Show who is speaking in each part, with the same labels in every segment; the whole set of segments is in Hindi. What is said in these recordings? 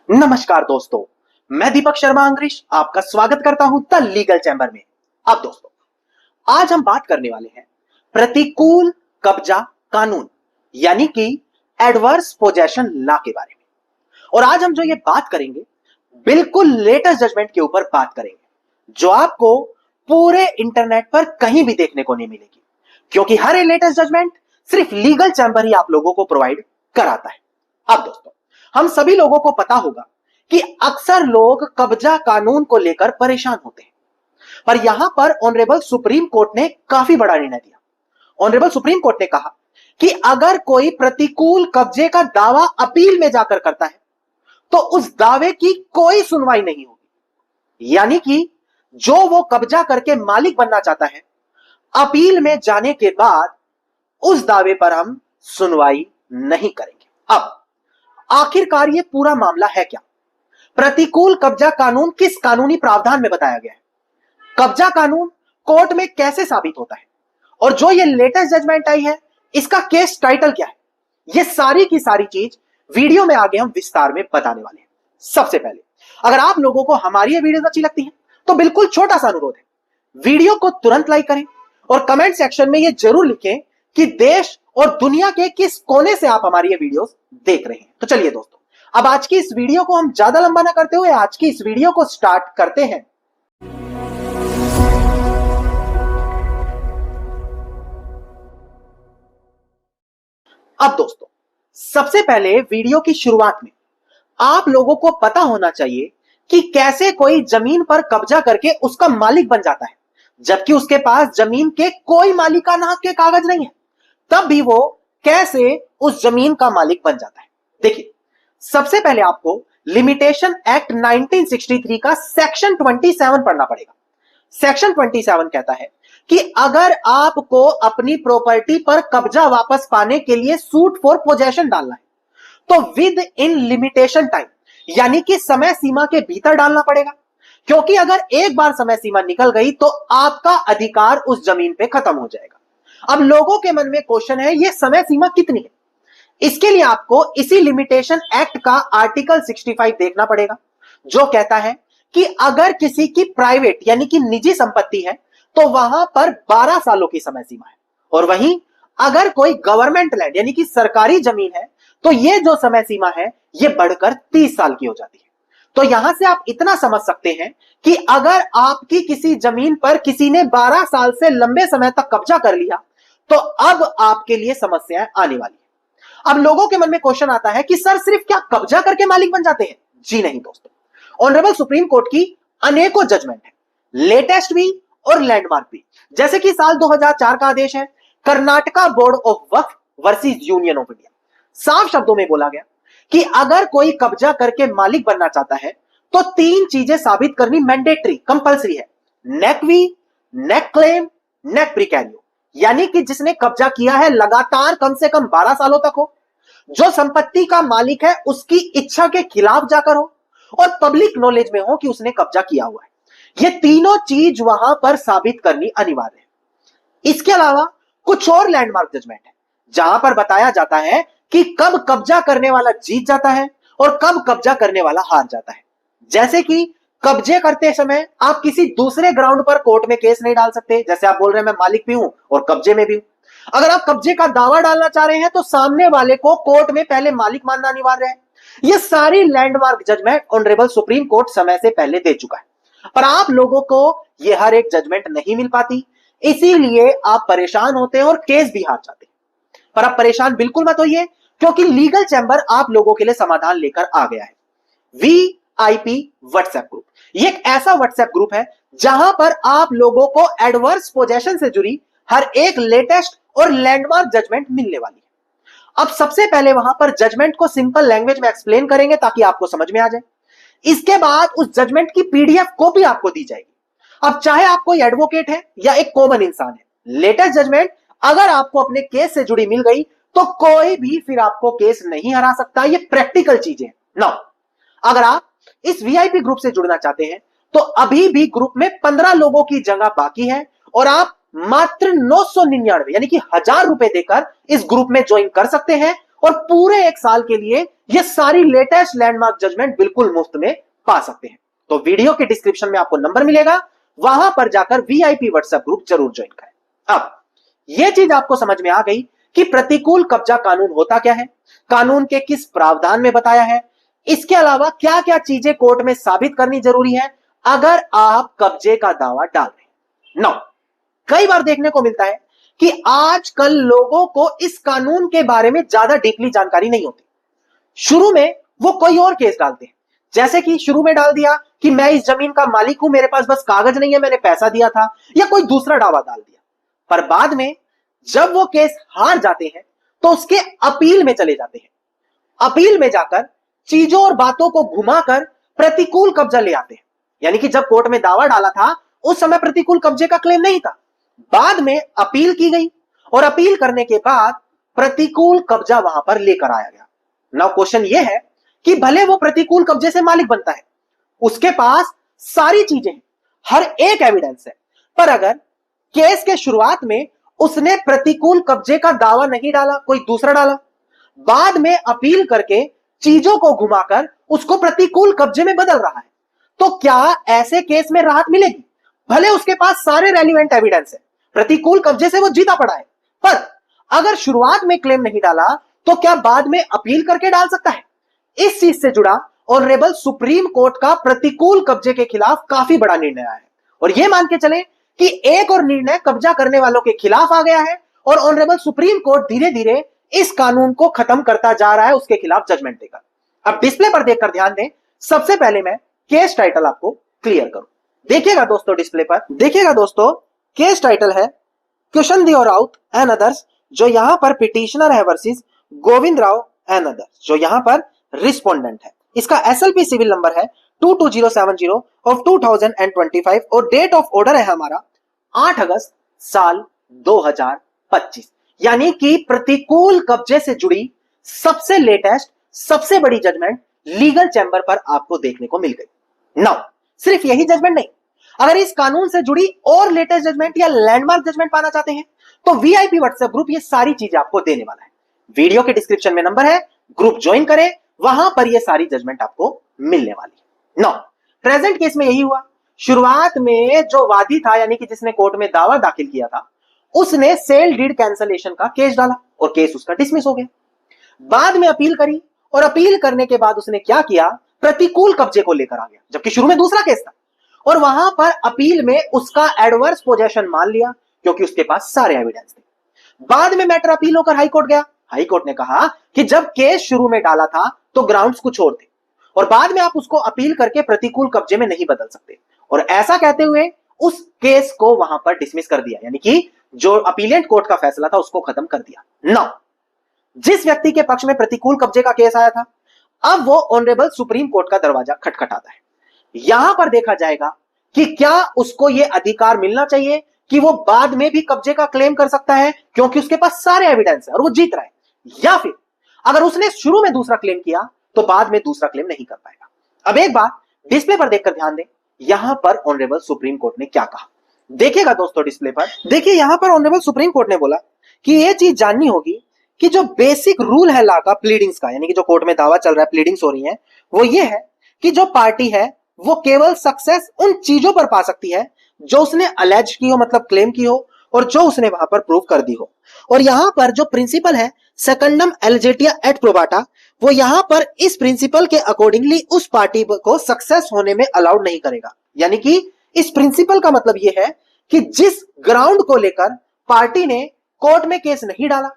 Speaker 1: नमस्कार दोस्तों, मैं दीपक शर्मा अंग्रेज आपका स्वागत करता हूं द लीगल चैम्बर में। अब दोस्तों, आज हम बात करने वाले हैं प्रतिकूल कब्जा कानून यानी कि एडवर्स पोजेशन लॉ के बारे में। और आज हम जो ये बात करेंगे बिल्कुल लेटेस्ट जजमेंट के ऊपर बात करेंगे, जो आपको पूरे इंटरनेट पर कहीं भी देखने को नहीं मिलेगी, क्योंकि हर लेटेस्ट जजमेंट सिर्फ लीगल चैम्बर ही आप लोगों को प्रोवाइड कराता है। अब दोस्तों, हम सभी लोगों को पता होगा कि अक्सर लोग कब्जा कानून को लेकर परेशान होते हैं, पर यहां पर ऑनरेबल सुप्रीम कोर्ट ने काफी बड़ा निर्णय दिया। ऑनरेबल सुप्रीम कोर्ट ने कहा कि अगर कोई प्रतिकूल कब्जे का दावा अपील में जाकर करता है तो उस दावे की कोई सुनवाई नहीं होगी, यानी कि जो वो कब्जा करके मालिक बनना चाहता है, अपील में जाने के बाद उस दावे पर हम सुनवाई नहीं करेंगे। अब आखिरकार ये पूरा मामला है क्या? प्रतिकूल कब्जा कानून किस कानूनी प्रावधान में बताया गया है? कब्जा कानून कोर्ट में कैसे साबित होता है? और जो ये लेटेस्ट जजमेंट आई है, इसका केस टाइटल क्या है? ये सारी की सारी चीज वीडियो में आगे हम विस्तार में बताने वाले हैं। सबसे पहले, अगर आप लोगों को हमारी ये वीडियो अच्छी लगती है तो बिल्कुल छोटा सा अनुरोध है, वीडियो को तुरंत लाइक करें और कमेंट सेक्शन में ये जरूर लिखें कि देश और दुनिया के किस कोने से आप हमारी ये वीडियोस देख रहे हैं। तो चलिए दोस्तों, अब आज की इस वीडियो को हम ज्यादा लंबा ना करते हुए आज की इस वीडियो को स्टार्ट करते हैं। अब दोस्तों, सबसे पहले वीडियो की शुरुआत में आप लोगों को पता होना चाहिए कि कैसे कोई जमीन पर कब्जा करके उसका मालिक बन जाता है, जबकि उसके पास जमीन के कोई मालिकाना हक के कागज नहीं है, तब भी वो कैसे उस जमीन का मालिक बन जाता है। देखिए, सबसे पहले आपको लिमिटेशन एक्ट 1963 का सेक्शन 27 पढ़ना पड़ेगा। सेक्शन 27 कहता है कि अगर आपको अपनी प्रॉपर्टी पर कब्जा वापस पाने के लिए सूट फॉर पोजेशन डालना है तो विद इन लिमिटेशन टाइम, यानी कि समय सीमा के भीतर डालना पड़ेगा, क्योंकि अगर एक बार समय सीमा निकल गई तो आपका अधिकार उस जमीन पे खत्म हो जाएगा। अब लोगों के मन में क्वेश्चन है, ये समय सीमा कितनी है? इसके लिए आपको इसी लिमिटेशन एक्ट का आर्टिकल 65 देखना पड़ेगा, जो कहता है कि अगर किसी की प्राइवेट यानी कि निजी संपत्ति है तो वहां पर 12 सालों की समय सीमा है, और वहीं अगर कोई गवर्नमेंट लैंड यानी कि सरकारी जमीन है तो यह जो समय सीमा है यह बढ़कर 30 साल की हो जाती है। तो यहां से आप इतना समझ सकते हैं कि अगर आपकी किसी जमीन पर किसी ने 12 साल से लंबे समय तक कब्जा कर लिया तो अब आपके लिए समस्याएं आने वाली है। अब लोगों के मन में क्वेश्चन आता है कि सर, सिर्फ क्या कब्जा करके मालिक बन जाते हैं? जी नहीं दोस्तों, ऑनरेबल सुप्रीम कोर्ट की अनेकों जजमेंट है, लेटेस्ट भी और लैंडमार्क भी। जैसे कि साल 2004 का आदेश है Karnataka board of Waqf versus union of India. साफ शब्दों में बोला गया कि अगर कोई कब्जा करके मालिक बनना चाहता है तो 3 चीजें साबित करनी मैंडेटरी कंपलसरी है: नेक वी, नेक क्लेम, नेक प्रिकैरियो, यानी कि जिसने कब्जा किया है लगातार कम से कम 12 सालों तक हो, जो संपत्ति का मालिक है उसकी इच्छा के खिलाफ जाकर हो, और पब्लिक नॉलेज में हो कि उसने कब्जा किया हुआ है। ये तीनों चीज वहां पर साबित करनी अनिवार्य है। इसके अलावा कुछ और लैंडमार्क जजमेंट है जहां पर बताया जाता है कि कब कब्जा करने वाला जीत जाता है और कब कब्जा करने वाला हार जाता है। जैसे कि कब्जे करते समय आप किसी दूसरे ग्राउंड पर कोर्ट में केस नहीं डाल सकते, जैसे आप बोल रहे हैं मैं मालिक भी हूं और कब्जे में भी हूं। अगर आप कब्जे का दावा डालना चाह रहे हैं तो सामने वाले को कोर्ट में पहले मालिक मानना अनिवार्य है। ये सारी landmark judgement honourable Supreme Court समय से पहले दे चुका है, पर आप लोगों को ये हर एक जजमेंट नहीं मिल पाती, इसीलिए आप परेशान होते हैं और केस भी हार जाते हैं। पर आप परेशान बिल्कुल मत होइए, क्योंकि लीगल चैम्बर आप लोगों के लिए समाधान लेकर आ गया है। वीआईपी व्हाट्सएप ग्रुप, ये एक ऐसा व्हाट्सएप ग्रुप है जहां पर आप लोगों को एडवर्स पोजेशन से जुड़ी हर एक लेटेस्ट और लैंडमार्क जजमेंट मिलने वाली है। अब सबसे पहले वहां पर जजमेंट को सिंपल लैंग्वेज में एक्सप्लेन करेंगे ताकि आपको समझ में आ जाए। इसके बाद उस जजमेंट की पीडीएफ कॉपी आपको दी जाएगी। अब चाहे आप कोई एडवोकेट है या एक कॉमन इंसान है, लेटेस्ट जजमेंट अगर आपको अपने केस से जुड़ी मिल गई तो कोई भी फिर आपको केस नहीं हरा सकता। ये प्रैक्टिकल चीजें ना। अगर आप इस वीआईपी ग्रुप से जुड़ना चाहते हैं तो अभी भी ग्रुप में 15 लोगों की जगह बाकी है और आप मात्र 999 यानी कि 1000 रुपए देकर इस ग्रुप में ज्वाइन कर सकते हैं और पूरे एक साल के लिए ये सारी लेटेस्ट लैंडमार्क जजमेंट बिल्कुल मुफ्त में पा सकते हैं। तो वीडियो के डिस्क्रिप्शन में आपको नंबर मिलेगा, वहां पर जाकर वीआईपी व्हाट्सएप ग्रुप जरूर ज्वाइन करें। अब यह चीज आपको समझ में आ गई कि प्रतिकूल कब्जा कानून होता क्या है, कानून के किस प्रावधान में बताया है, इसके अलावा क्या क्या चीजें कोर्ट में साबित करनी जरूरी है अगर आप कब्जे का दावा डाल रहे हैं। नौ, कई बार देखने को मिलता है कि आजकल लोगों को इस कानून के बारे में ज्यादा डीपली जानकारी नहीं होती। शुरू में वो कोई और केस डालते हैं, जैसे कि शुरू में डाल दिया कि मैं इस जमीन का मालिक हूं, मेरे पास बस कागज नहीं है, मैंने पैसा दिया था, या कोई दूसरा दावा डाल दिया। पर बाद में जब वो केस हार जाते हैं तो उसके अपील में चले जाते हैं। अपील में जाकर चीजों और बातों को घुमाकर प्रतिकूल कब्जा ले आते हैं। यानी कि जब कोर्ट में दावा डाला था उस समय प्रतिकूल कब्जे का क्लेम नहीं था, बाद में अपील की गई और अपील करने के बाद प्रतिकूल कब्जा वहां पर लेकर आया गया। नाउ क्वेश्चन यह है कि भले वो प्रतिकूल कब्जे से मालिक बनता है, उसके पास सारी चीजें हैं, हर एक एविडेंस है, पर अगर केस के शुरुआत में उसने प्रतिकूल कब्जे का दावा नहीं डाला, कोई दूसरा डाला, बाद में अपील करके चीजों को घुमाकर उसको प्रतिकूल कब्जे में बदल रहा है, तो क्या ऐसे केस में राहत मिलेगी? भले उसके पास सारे रेलिवेंट एविडेंस है, प्रतिकूल कब्जे से वो जीता पड़ा है, पर अगर शुरुआत में क्लेम नहीं डाला तो क्या बाद में अपील करके डाल सकता है? इस चीज से जुड़ा ऑनरेबल सुप्रीम कोर्ट का प्रतिकूल कब्जे के खिलाफ काफी बड़ा निर्णय आया है, और यह मान के चले कि एक और निर्णय कब्जा करने वालों के खिलाफ आ गया है और ऑनरेबल सुप्रीम कोर्ट धीरे धीरे इस कानून को खत्म करता जा रहा है उसके खिलाफ जजमेंट देकर। अब डिस्प्ले पर देखकर ध्यान दें, सबसे पहले मैं केस टाइटल आपको क्लियर करूं। देखिएगा दोस्तों, डिस्प्ले पर देखिएगा दोस्तों, केस टाइटल है कृष्णदेव राउत एंड अदर्स, जो यहां पर पिटिशनर है, versus Govind Rao and others, जो यहां पर रिस्पोंडेंट है। इसका एसएलपी सिविल नंबर है 22070 ऑफ 2025 और डेट ऑफ ऑर्डर है हमारा 8 अगस्त साल 2025। यानी कि प्रतिकूल कब्जे से जुड़ी सबसे लेटेस्ट, सबसे बड़ी जजमेंट लीगल चैंबर पर आपको देखने को मिल गई। नाउ सिर्फ यही जजमेंट नहीं, अगर इस कानून से जुड़ी और लेटेस्ट जजमेंट या लैंडमार्क जजमेंट पाना चाहते हैं तो वीआईपी व्हाट्सएप ग्रुप ये सारी चीजें आपको देने वाला है। वीडियो के डिस्क्रिप्शन में नंबर है, ग्रुप ज्वाइन करें, वहां पर ये सारी जजमेंट आपको मिलने वाली है। नाउ प्रेजेंट केस में यही हुआ, शुरुआत में जो वादी था, यानी कि जिसने कोर्ट में दावा दाखिल किया था, उसने सेल डीड कैंसलेशन का केस डाला और केस उसका डिसमिस हो गया। बाद में अपील करी और अपील करने के बाद उसने क्या किया, प्रतिकूल कब्जे को लेकर आ गया, जबकि शुरू में दूसरा केस था, और वहां पर अपील में उसका एडवर्स पोजेशन मान लिया क्योंकि उसके पास सारे एविडेंस थे। बाद में मैटर अपील होकर हाई कोर्ट गया। हाई कोर्ट ने कहा कि जब केस शुरू में डाला था तो ग्राउंड्स कुछ और थे और बाद में आप उसको अपील करके प्रतिकूल कब्जे में नहीं बदल सकते, और ऐसा कहते हुए उस केस को वहां पर डिसमिस कर दिया, यानी कि जो अपीलेंट कोर्ट का फैसला था उसको खत्म कर दिया। नाउ जिस व्यक्ति के पक्ष में प्रतिकूल कब्जे का केस आया था, अब वो ऑनरेबल सुप्रीम कोर्ट का दरवाजा खटखटाता है। यहां पर देखा जाएगा कि क्या उसको यह अधिकार मिलना चाहिए कि वो बाद में भी कब्जे का क्लेम कर सकता है क्योंकि उसके पास सारे एविडेंस है और वो जीत रहा है, या फिर अगर उसने शुरू में दूसरा क्लेम किया तो बाद में दूसरा क्लेम नहीं कर पाएगा। अब एक बात डिस्प्ले पर देखकर ध्यान दें, यहां पर ऑनरेबल सुप्रीम कोर्ट ने क्या कहा। देखिएगा दोस्तों, डिस्प्ले पर देखिए, यहां पर ऑनरेबल सुप्रीम कोर्ट ने बोला कि यह चीज जाननी होगी कि जो बेसिक रूल है लॉ का प्लीडिंग्स का, यानी कि जो कोर्ट में दावा चल रहा है, प्लीडिंग्स हो रही है, वो ये है कि जो पार्टी है वो केवल सक्सेस उन चीजों पर पा सकती है जो उसने अलेज की हो, मतलब क्लेम की हो, और जो उसने वहां पर प्रूव कर दी हो। और यहां पर जो प्रिंसिपल है सेकंडम एलिजिटिया एट प्रोबाटा, वो यहां पर इस प्रिंसिपल के अकॉर्डिंगली उस पार्टी को सक्सेस होने में अलाउड नहीं करेगा। यानी कि इस प्रिंसिपल का मतलब यह है कि जिस ग्राउंड को लेकर पार्टी ने कोर्ट में केस नहीं डाला,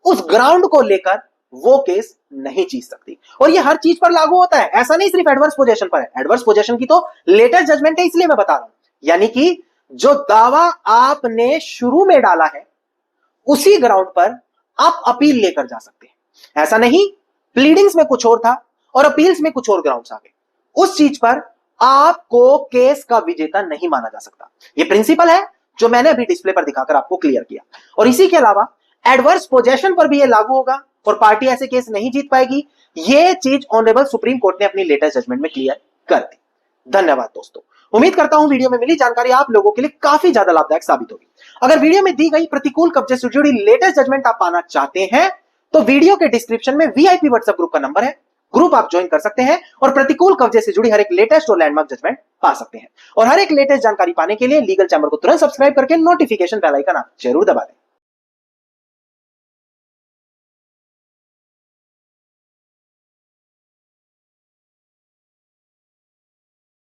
Speaker 1: उस ग्राउंड को लेकर वो केस नहीं जीत सकती। और ये हर चीज पर लागू होता है, ऐसा नहीं सिर्फ एडवर्स पोजीशन पर है। एडवर्स पोजीशन की तो लेटेस्ट जजमेंट है, इसलिए मैं बता रहा हूं। यानी कि जो दावा आपने शुरू में डाला है उसी ग्राउंड पर आप अपील लेकर जा सकते हैं। ऐसा नहीं प्लीडिंग्स में कुछ और था और अपील्स में कुछ और ग्राउंड्स आ गए, उस चीज पर आपको केस का विजेता नहीं माना जा सकता। यह प्रिंसिपल है जो मैंने अभी डिस्प्ले पर दिखाकर आपको क्लियर किया। और इसी के अलावा एडवर्स पोजेशन पर भी यह लागू होगा और पार्टी ऐसे केस नहीं जीत पाएगी। यह चीज ऑनरेबल सुप्रीम कोर्ट ने अपनी लेटेस्ट जजमेंट में क्लियर कर दी। धन्यवाद दोस्तों, उम्मीद करता हूं वीडियो में मिली जानकारी आप लोगों के लिए काफी ज्यादा लाभदायक साबित होगी। अगर वीडियो में दी गई प्रतिकूल कब्जे से जुड़ी लेटेस्ट जजमेंट आप पाना चाहते हैं तो वीडियो के डिस्क्रिप्शन में वीआईपी व्हाट्सएप ग्रुप का नंबर है, ग्रुप आप ज्वाइन कर सकते हैं और प्रतिकूल कब्जे से जुड़ी हर एक लेटेस्ट और लैंडमार्क जजमेंट पा सकते हैं। और हर एक लेटेस्ट जानकारी पाने के लिए लीगल चैम्बर को तुरंत सब्सक्राइब करके नोटिफिकेशन बेल आइकन आप जरूर दबा दें।